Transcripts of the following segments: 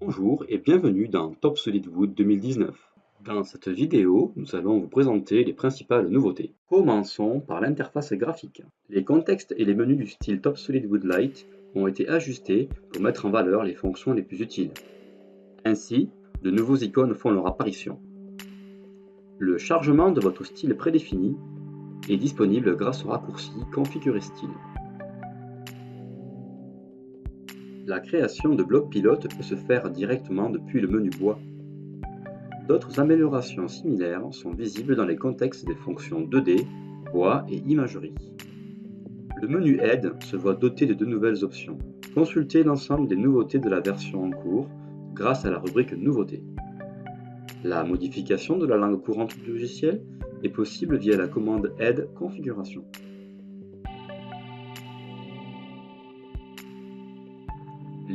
Bonjour et bienvenue dans Top SolidWood 2019. Dans cette vidéo, nous allons vous présenter les principales nouveautés. Commençons par l'interface graphique. Les contextes et les menus du style Top SolidWood Lite ont été ajustés pour mettre en valeur les fonctions les plus utiles. Ainsi, de nouveaux icônes font leur apparition. Le chargement de votre style prédéfini est disponible grâce au raccourci Configurer style. La création de blocs pilotes peut se faire directement depuis le menu bois. D'autres améliorations similaires sont visibles dans les contextes des fonctions 2D, bois et imagerie. Le menu Aide se voit doté de deux nouvelles options. Consultez l'ensemble des nouveautés de la version en cours grâce à la rubrique Nouveautés. La modification de la langue courante du logiciel est possible via la commande Aide Configuration.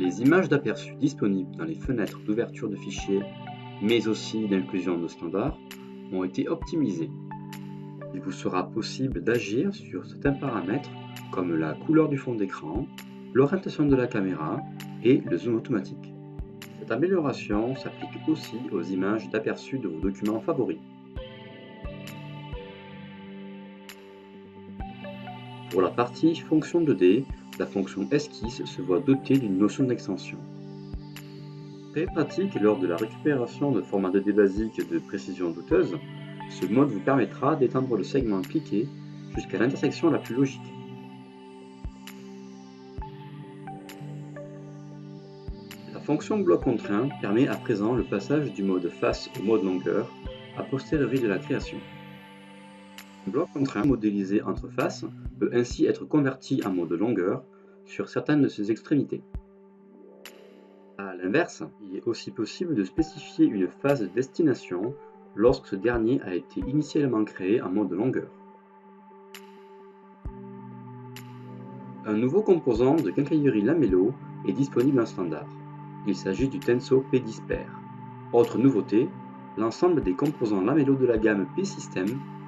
Les images d'aperçu disponibles dans les fenêtres d'ouverture de fichiers, mais aussi d'inclusion de standards, ont été optimisées. Il vous sera possible d'agir sur certains paramètres comme la couleur du fond d'écran, l'orientation de la caméra et le zoom automatique. Cette amélioration s'applique aussi aux images d'aperçu de vos documents favoris. Pour la partie fonction 2D, la fonction esquisse se voit dotée d'une notion d'extension. Très pratique lors de la récupération de formats 2D basiques de précision douteuse, ce mode vous permettra d'étendre le segment cliqué jusqu'à l'intersection la plus logique. La fonction bloc contraint permet à présent le passage du mode face au mode longueur a posteriori de la création. Un bloc contraint modélisé entre faces peut ainsi être converti en mode longueur sur certaines de ses extrémités. A l'inverse, il est aussi possible de spécifier une phase de destination lorsque ce dernier a été initialement créé en mode longueur. Un nouveau composant de quincaillerie lamello est disponible en standard. Il s'agit du Tenso P-Disper. Autre nouveauté, l'ensemble des composants lamello de la gamme P-System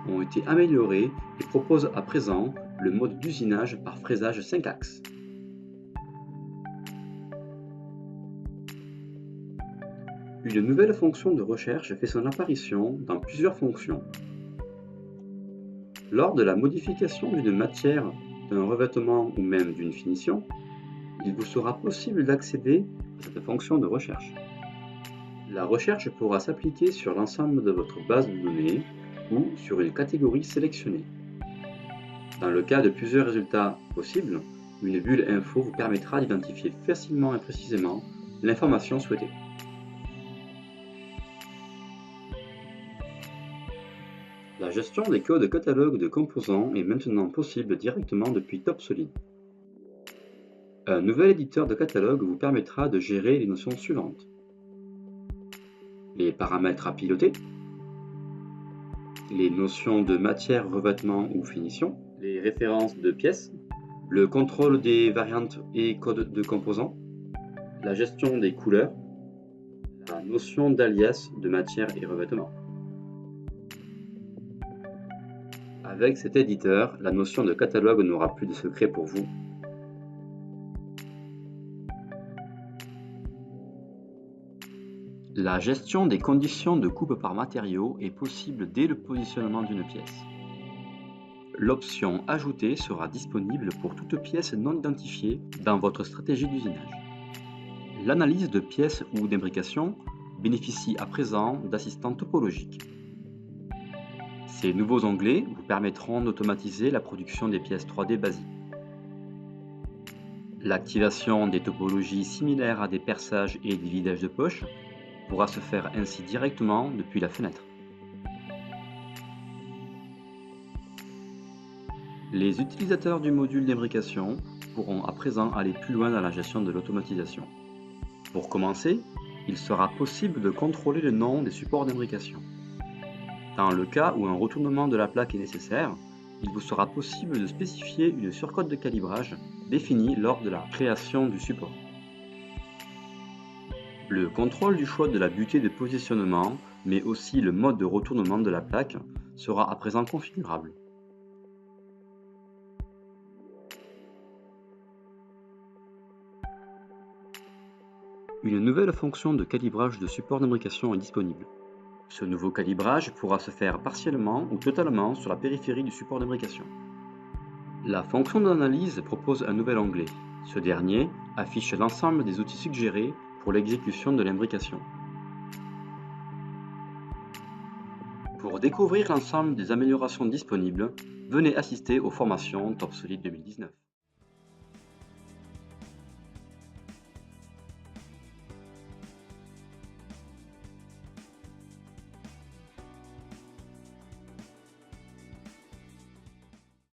ont été améliorés et proposent à présent le mode d'usinage par fraisage 5 axes. Une nouvelle fonction de recherche fait son apparition dans plusieurs fonctions. Lors de la modification d'une matière, d'un revêtement ou même d'une finition, il vous sera possible d'accéder à cette fonction de recherche. La recherche pourra s'appliquer sur l'ensemble de votre base de données ou sur une catégorie sélectionnée. Dans le cas de plusieurs résultats possibles, une bulle info vous permettra d'identifier facilement et précisément l'information souhaitée. La gestion des codes catalogues de composants est maintenant possible directement depuis TopSolid. Un nouvel éditeur de catalogue vous permettra de gérer les notions suivantes. Les paramètres à piloter, les notions de matière, revêtement ou finition, les références de pièces, le contrôle des variantes et codes de composants, la gestion des couleurs, la notion d'alias de matière et revêtement. Avec cet éditeur, la notion de catalogue n'aura plus de secret pour vous. La gestion des conditions de coupe par matériau est possible dès le positionnement d'une pièce. L'option Ajouter sera disponible pour toute pièce non identifiée dans votre stratégie d'usinage. L'analyse de pièces ou d'imbrication bénéficie à présent d'assistants topologiques. Ces nouveaux onglets vous permettront d'automatiser la production des pièces 3D basiques. L'activation des topologies similaires à des perçages et des vidages de poche pourra se faire ainsi directement depuis la fenêtre. Les utilisateurs du module d'imbrication pourront à présent aller plus loin dans la gestion de l'automatisation. Pour commencer, il sera possible de contrôler le nom des supports d'imbrication. Dans le cas où un retournement de la plaque est nécessaire, il vous sera possible de spécifier une surcote de calibrage définie lors de la création du support. Le contrôle du choix de la butée de positionnement, mais aussi le mode de retournement de la plaque, sera à présent configurable. Une nouvelle fonction de calibrage de support d'imbrication est disponible. Ce nouveau calibrage pourra se faire partiellement ou totalement sur la périphérie du support d'imbrication. La fonction d'analyse propose un nouvel onglet. Ce dernier affiche l'ensemble des outils suggérés pour l'exécution de l'imbrication. Pour découvrir l'ensemble des améliorations disponibles, venez assister aux formations TopSolid 2019.